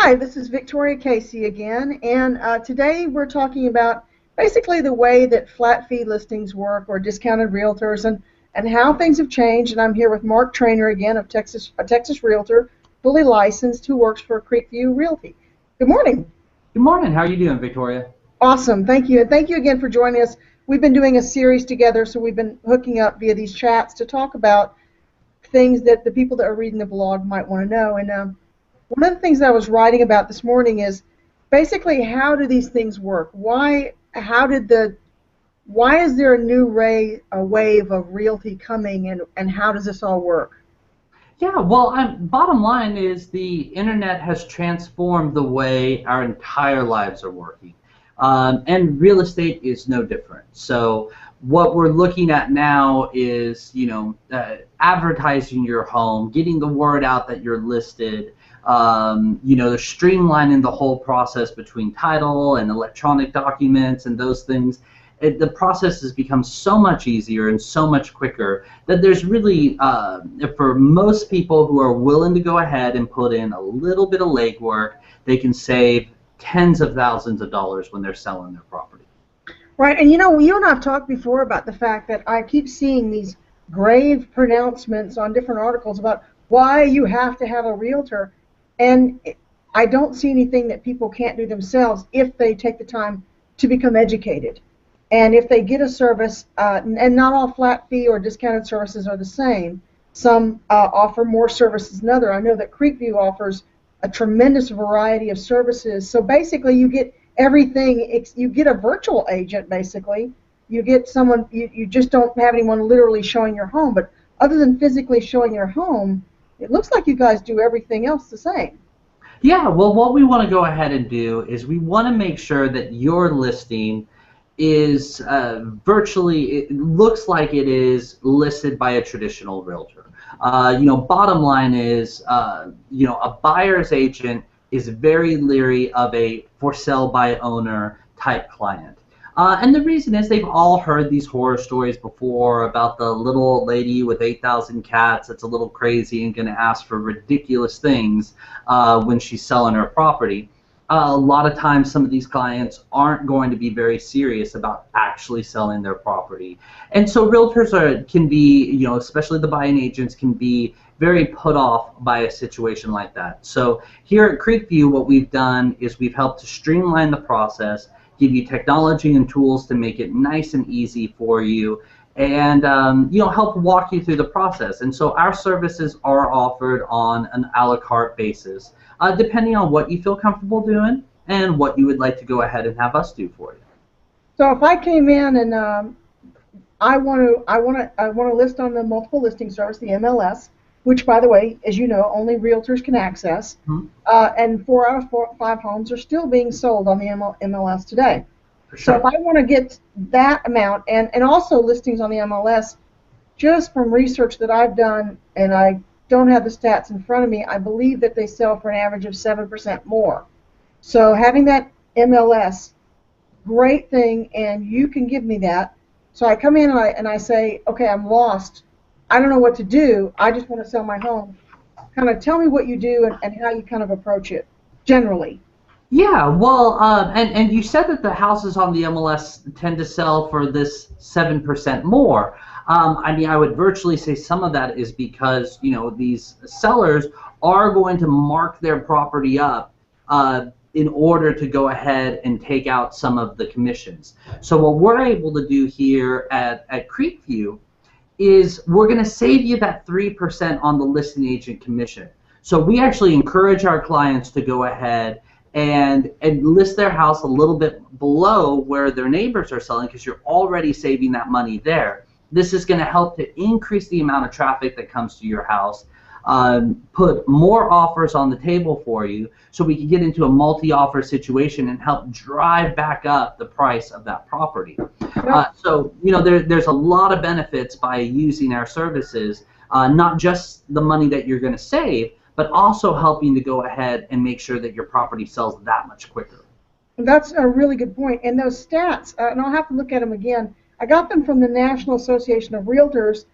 Hi, this is Victoria Casey again, and today we're talking about basically the way that flat fee listings work or discounted realtors and how things have changed. And I'm here with Mark Trainer again of Texas, a Texas realtor, fully licensed, who works for Creekview Realty. Good morning. Good morning. How are you doing, Victoria? Awesome, thank you. And thank you again for joining us. We've been doing a series together, so we've been hooking up via these chats to talk about things that the people that are reading the blog might want to know. And one of the things that I was writing about this morning is basically how do these things work? Why is there a wave of realty coming, and how does this all work? Yeah, well, bottom line is the internet has transformed the way our entire lives are working. And real estate is no different. So what we're looking at now is, advertising your home, getting the word out that you're listed, they're streamlining the whole process between title and electronic documents and those things. The process has become so much easier and so much quicker that there's really, for most people who are willing to go ahead and put in a little bit of legwork, they can save tens of thousands of dollars when they're selling their property. Right, and you and I have talked before about the fact that I keep seeing these grave pronouncements on different articles about why you have to have a realtor, and I don't see anything that people can't do themselves if they take the time to become educated. And if they get a service, and not all flat fee or discounted services are the same. Some offer more services than others. I know that Creekview offers a tremendous variety of services. So basically you get everything. You get a virtual agent, basically. You get someone, you just don't have anyone literally showing your home. But other than physically showing your home, it looks like you guys do everything else the same. Yeah, well, what we want to go ahead and do is we want to make sure that your listing is it looks like it is listed by a traditional realtor. Bottom line is, a buyer's agent is very leery of a for sale by owner type client. And the reason is they've all heard these horror stories before about the little old lady with 8,000 cats that's a little crazy and going to ask for ridiculous things when she's selling her property. A lot of times some of these clients aren't going to be very serious about actually selling their property. And so realtors can be, especially the buying agents, can be very put off by a situation like that. So here at Creekview, what we've done is we've helped to streamline the process, give you technology and tools to make it nice and easy for you, and help walk you through the process. And so our services are offered on an a la carte basis, depending on what you feel comfortable doing and what you would like to go ahead and have us do for you. So if I came in and I want to list on the multiple listing service, the MLS, which, by the way, as you know, only realtors can access, and 4 out of 5 homes are still being sold on the MLS today. For So sure. if I want to get that amount, and also listings on the MLS, just from research that I've done, and I don't have the stats in front of me, I believe that they sell for an average of 7% more. So having that MLS, great thing, and you can give me that. So I come in and I say, okay, I'm lost. I don't know what to do. I just want to sell my home. Kind of tell me what you do and how you kind of approach it, generally. Yeah, well, and you said that the houses on the MLS tend to sell for this 7% more. I would virtually say some of that is because, these sellers are going to mark their property up in order to go ahead and take out some of the commissions. So what we're able to do here at Creekview is we're going to save you that 3% on the listing agent commission. So we actually encourage our clients to go ahead and list their house a little bit below where their neighbors are selling, because you're already saving that money there. This is going to help to increase the amount of traffic that comes to your house, put more offers on the table for you, so we can get into a multi-offer situation and help drive back up the price of that property. So there's a lot of benefits by using our services, not just the money that you're going to save, but also helping to go ahead and make sure that your property sells that much quicker. That's a really good point. And those stats, and I'll have to look at them again. I got them from the National Association of Realtors.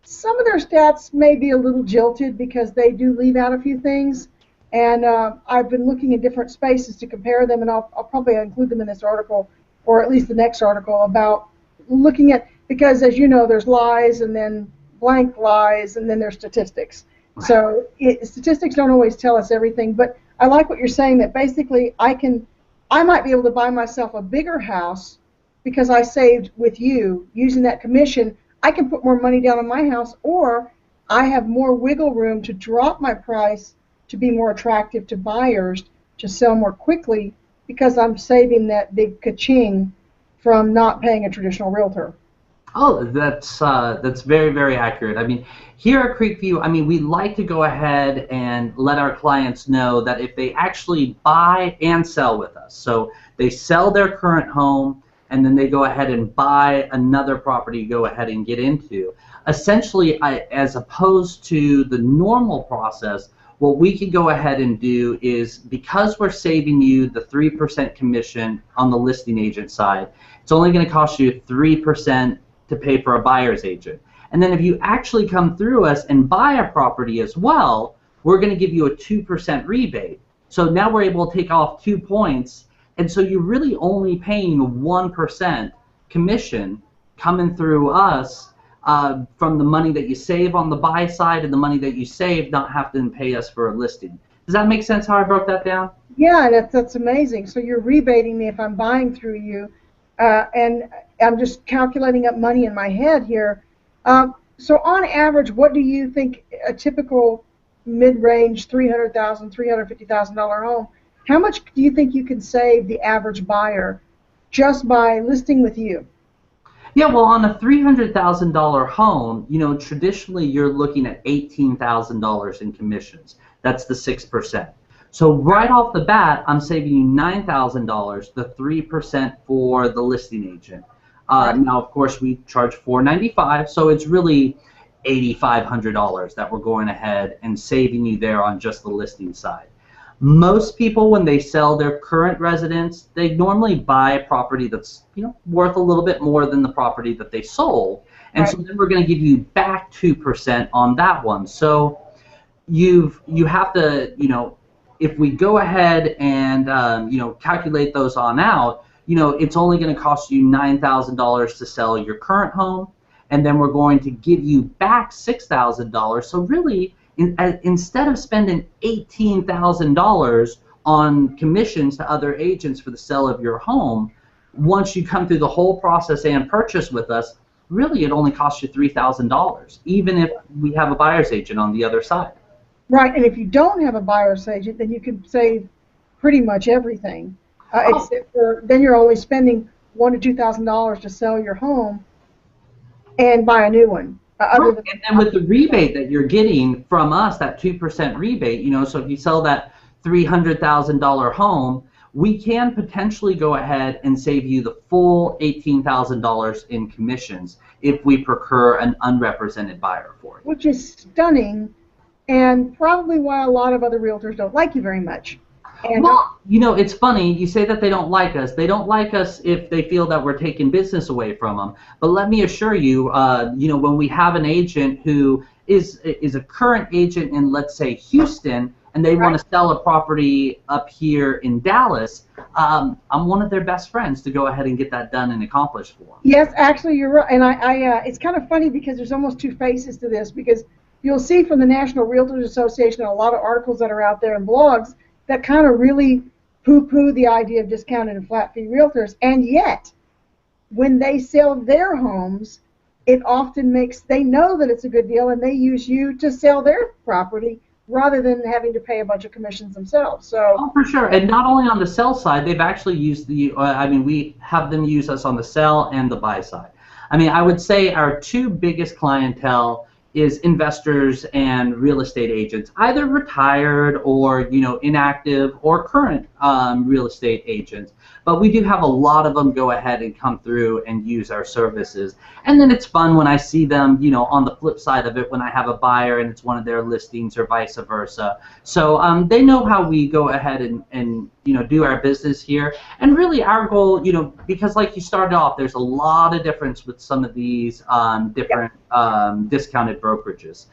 Some of their stats may be a little jilted because they do leave out a few things, And I've been looking at different spaces to compare them, and I'll probably include them in this article, or at least the next article, about looking at, because as you know, there's lies and then blank lies, and then there's statistics. Right. So statistics don't always tell us everything, but I like what you're saying, that basically I might be able to buy myself a bigger house because I saved with you using that commission. I can put more money down on my house, or I have more wiggle room to drop my price to be more attractive to buyers to sell more quickly because I'm saving that big ka-ching from not paying a traditional realtor. Oh, that's very, very accurate. I mean, here at Creekview, I mean, we like to go ahead and let our clients know that if they actually buy and sell with us, so they sell their current home and then they go ahead and buy another property to go ahead and get into, essentially, as opposed to the normal process, what we can go ahead and do is, because we're saving you the 3% commission on the listing agent side, it's only going to cost you 3% to pay for a buyer's agent. And then if you actually come through us and buy a property as well, we're going to give you a 2% rebate. So now we're able to take off 2 points, and so you're really only paying 1% commission coming through us from the money that you save on the buy side and the money that you save not having to pay us for a listing. Does that make sense how I broke that down? Yeah, that's amazing. So you're rebating me if I'm buying through you, and I'm just calculating up money in my head here. So on average, what do you think a typical mid-range $300,000, $350,000 home, how much do you think you can save the average buyer just by listing with you? Yeah, well, on a $300,000 home, you know, traditionally you're looking at $18,000 in commissions. That's the 6%. So right off the bat, I'm saving you $9,000, the 3% for the listing agent. Now, of course, we charge $495, so it's really $8,500 that we're going ahead and saving you there on just the listing side. Most people, when they sell their current residence, they normally buy a property that's, you know, worth a little bit more than the property that they sold, and so then we're going to give you back 2% on that one. So you have to, you know, if we go ahead and you know, calculate those on out, you know, it's only going to cost you $9,000 to sell your current home, and then we're going to give you back $6,000. So really, instead of spending $18,000 on commissions to other agents for the sale of your home, once you come through the whole process and purchase with us, really it only costs you $3,000, even if we have a buyer's agent on the other side. Right, and if you don't have a buyer's agent, then you can save pretty much everything. Except for then you're only spending $1,000 to $2,000 to sell your home and buy a new one. And then with the rebate that you're getting from us, that 2% rebate, you know, so if you sell that $300,000 home, we can potentially go ahead and save you the full $18,000 in commissions if we procure an unrepresented buyer for you. Which is stunning, and probably why a lot of other realtors don't like you very much. And well, you know, it's funny, you say that they don't like us. They don't like us if they feel that we're taking business away from them. But let me assure you, you know, when we have an agent who is a current agent in, let's say, Houston, and they want to sell a property up here in Dallas, I'm one of their best friends to go ahead and get that done and accomplished for them. Yes, actually, you're right. And it's kind of funny because there's almost two faces to this, because you'll see from the National Realtors Association a lot of articles that are out there and blogs that kind of really poo-poo the idea of discounted and flat fee realtors, and yet when they sell their homes, it often makes, they know that it's a good deal and they use you to sell their property rather than having to pay a bunch of commissions themselves. So oh, for sure, and not only on the sell side, they've actually used the, I mean, we have them use us on the sell and the buy side. I mean, I would say our two biggest clientele is investors and real estate agents, either retired or, you know, inactive or current real estate agents. But we do have a lot of them go ahead and come through and use our services. And then it's fun when I see them, you know, on the flip side of it, when I have a buyer and it's one of their listings or vice versa. So they know how we go ahead and you know, do our business here. And really our goal, you know, because like you started off, there's a lot of difference with some of these different discounted brokerages.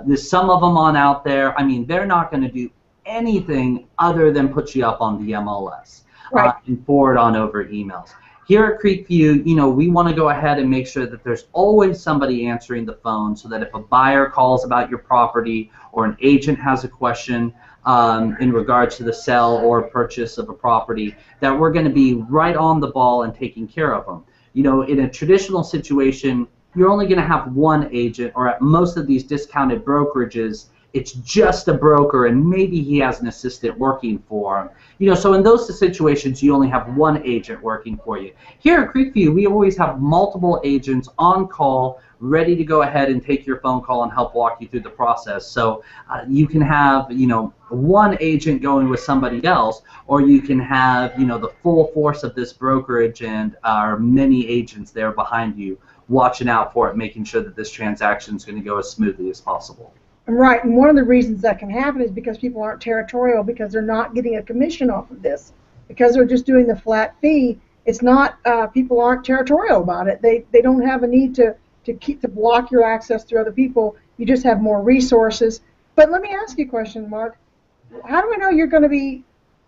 There's some of them on out there, I mean, they're not going to do anything other than put you up on the MLS Right. and forward on over emails. Here at Creekview, we want to go ahead and make sure that there's always somebody answering the phone, so that if a buyer calls about your property or an agent has a question in regards to the sale or purchase of a property, that we're going to be right on the ball and taking care of them. In a traditional situation, you're only going to have one agent, or at most of these discounted brokerages, it's just a broker and maybe he has an assistant working for him. So in those situations, you only have one agent working for you. Here at Creekview, we always have multiple agents on call, ready to go ahead and take your phone call and help walk you through the process. So you can have, one agent going with somebody else, or you can have, the full force of this brokerage and our many agents there behind you watching out for it, making sure that this transaction is going to go as smoothly as possible. Right, and one of the reasons that can happen is because people aren't territorial, because they're not getting a commission off of this. Because they're just doing the flat fee, it's not, people aren't territorial about it. They don't have a need to block your access to other people. You just have more resources. But let me ask you a question, Mark. How do I know you're going to be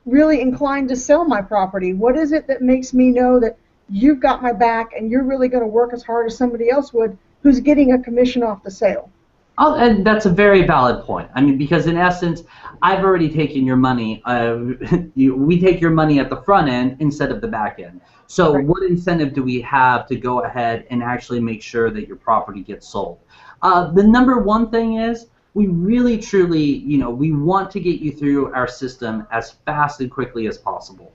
really inclined to sell my property? What is it that makes me know that you've got my back and you're really going to work as hard as somebody else would who's getting a commission off the sale? Oh, and that's a very valid point. I mean, because in essence, I've already taken your money. We take your money at the front end instead of the back end. So Right. what incentive do we have to go ahead and actually make sure that your property gets sold? The number one thing is we really, truly, we want to get you through our system as fast and quickly as possible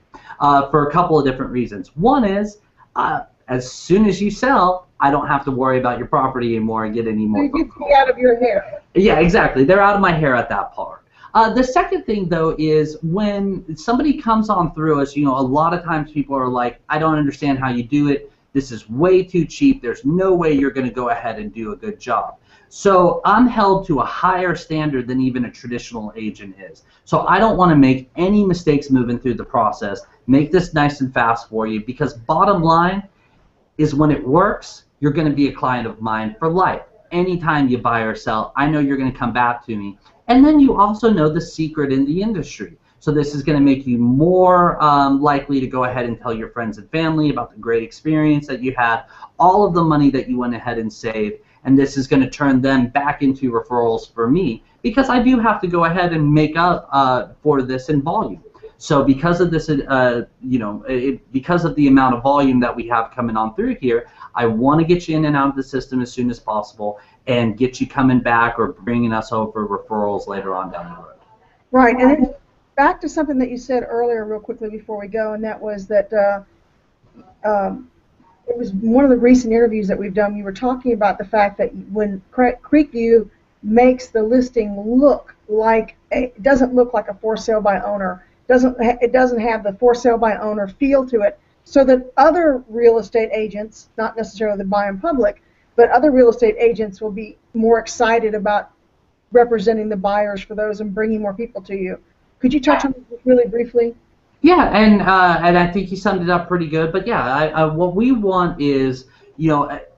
for a couple of different reasons. One is as soon as you sell, I don't have to worry about your property anymore and get any more. You get me out of your hair. Yeah, exactly. They're out of my hair at that part. The second thing, though, is when somebody comes on through us, a lot of times people are like, I don't understand how you do it. This is way too cheap. There's no way you're going to go ahead and do a good job. So I'm held to a higher standard than even a traditional agent is. So I don't want to make any mistakes moving through the process. Make this nice and fast for you, because bottom line is when it works, you're going to be a client of mine for life. Anytime you buy or sell, I know you're going to come back to me. And then you also know the secret in the industry. So this is going to make you more likely to go ahead and tell your friends and family about the great experience that you had, all of the money that you went ahead and saved, and this is going to turn them back into referrals for me, because I do have to go ahead and make up for this in volume. So because of this, because of the amount of volume that we have coming on through here, I want to get you in and out of the system as soon as possible and get you coming back or bringing us over referrals later on down the road. Right, and it's back to something that you said earlier real quickly before we go, and that was that it was one of the recent interviews that we've done. You were talking about the fact that when Creekview makes the listing look like, it doesn't look like a for sale by owner, it doesn't have the for sale by owner feel to it, so that other real estate agents, not necessarily the buy in public, but other real estate agents will be more excited about representing the buyers for those and bringing more people to you. Could you touch on this really briefly? Yeah, and I think you summed it up pretty good. But yeah, what we want is,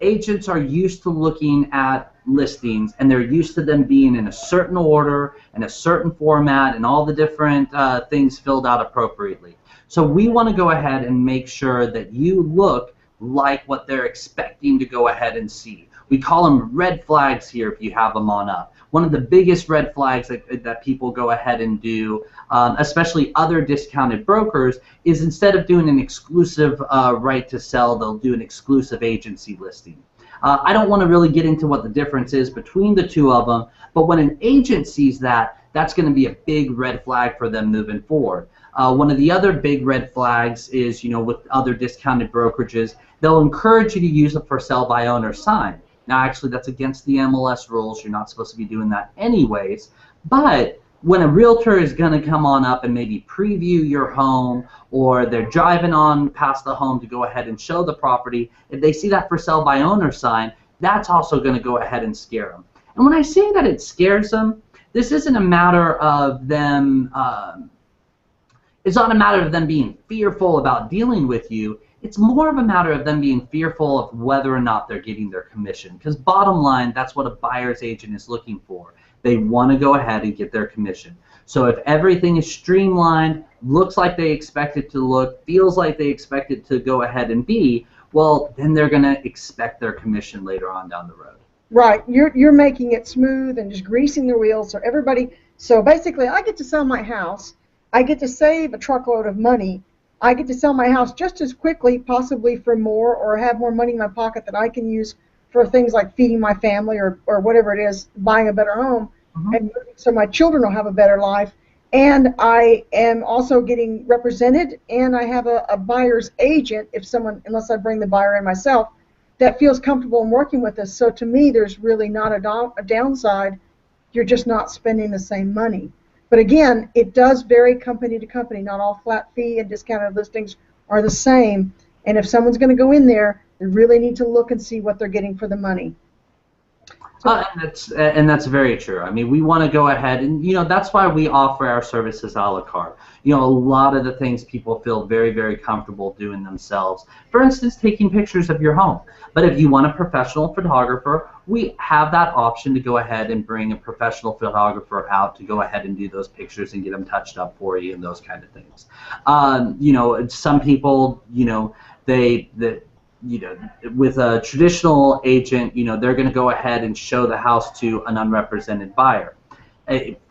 agents are used to looking at listings, and they're used to them being in a certain order and a certain format and all the different things filled out appropriately. So we want to go ahead and make sure that you look like what they're expecting to go ahead and see. We call them red flags here if you have them on up. One of the biggest red flags that people go ahead and do, especially other discounted brokers, is instead of doing an exclusive right to sell, they'll do an exclusive agency listing. I don't want to really get into what the difference is between the two of them, but when an agent sees that, that's going to be a big red flag for them moving forward. One of the other big red flags is, with other discounted brokerages, they'll encourage you to use a for sale by owner sign. Now, actually, that's against the MLS rules. You're not supposed to be doing that anyways. But when a realtor is going to come on up and maybe preview your home, or they're driving on past the home to go ahead and show the property, if they see that for sale by owner sign, that's also going to go ahead and scare them. And when I say that it scares them, this isn't a matter of them, it's not a matter of them being fearful about dealing with you. It's more of a matter of them being fearful of whether or not they're getting their commission. Because bottom line, that's what a buyer's agent is looking for. They want to go ahead and get their commission. So if everything is streamlined, looks like they expect it to look, feels like they expect it to go ahead and be, well, then they're going to expect their commission later on down the road. Right. You're making it smooth and just greasing the wheels so everybody. So basically, I get to sell my house. I get to save a truckload of money. I get to sell my house just as quickly, possibly for more, or have more money in my pocket that I can use for things like feeding my family or whatever it is, buying a better home, and so my children will have a better life. And I am also getting represented, and I have a buyer's agent, if someone, unless I bring the buyer in myself, that feels comfortable in working with us. So to me, there's really not a downside. You're just not spending the same money. But again, it does vary company to company. Not all flat fee and discounted listings are the same. And if someone's going to go in there, they really need to look and see what they're getting for the money. And that's very true. I mean, we want to go ahead and, that's why we offer our services a la carte. A lot of the things people feel very, very comfortable doing themselves. For instance, taking pictures of your home. But if you want a professional photographer, we have that option to go ahead and bring a professional photographer out to go ahead and do those pictures and get them touched up for you and those kind of things. Some people, with a traditional agent, they're going to go ahead and show the house to an unrepresented buyer.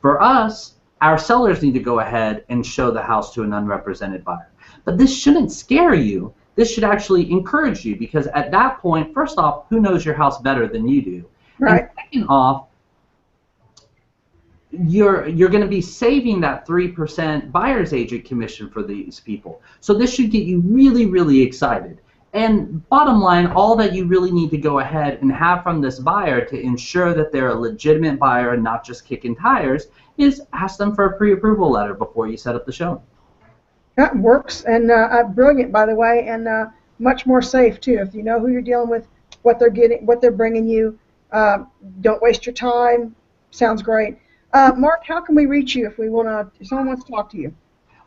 For us, our sellers need to go ahead and show the house to an unrepresented buyer. But this shouldn't scare you. This should actually encourage you, because at that point, first off, who knows your house better than you do? Right. And second off, you're going to be saving that 3% buyer's agent commission for these people. So this should get you really, really excited. And bottom line, all that you really need to go ahead and have from this buyer to ensure that they're a legitimate buyer and not just kicking tires is ask them for a pre-approval letter before you set up the showing. That works, and brilliant, by the way, and much more safe too. If you know who you're dealing with, what they're getting, what they're bringing you, don't waste your time. Sounds great. Mark, how can we reach you if someone wants to talk to you?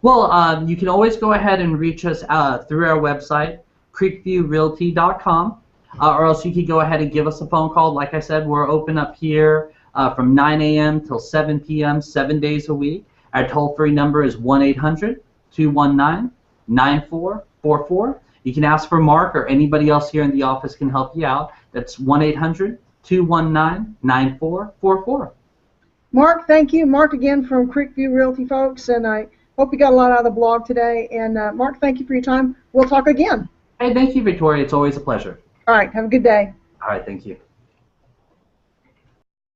Well, you can always go ahead and reach us through our website, creekviewrealty.com, or else you could go ahead and give us a phone call. Like I said, we're open up here from 9 a.m. till 7 p.m. 7 days a week. Our toll-free number is 1-800-219-9444. You can ask for Mark, or anybody else here in the office can help you out. That's 1-800-219-9444. Mark, thank you. Mark again from Creekview Realty, folks, and I hope you got a lot out of the blog today. And Mark, thank you for your time. We'll talk again. Hey, thank you, Victoria. It's always a pleasure. All right. Have a good day. All right. Thank you.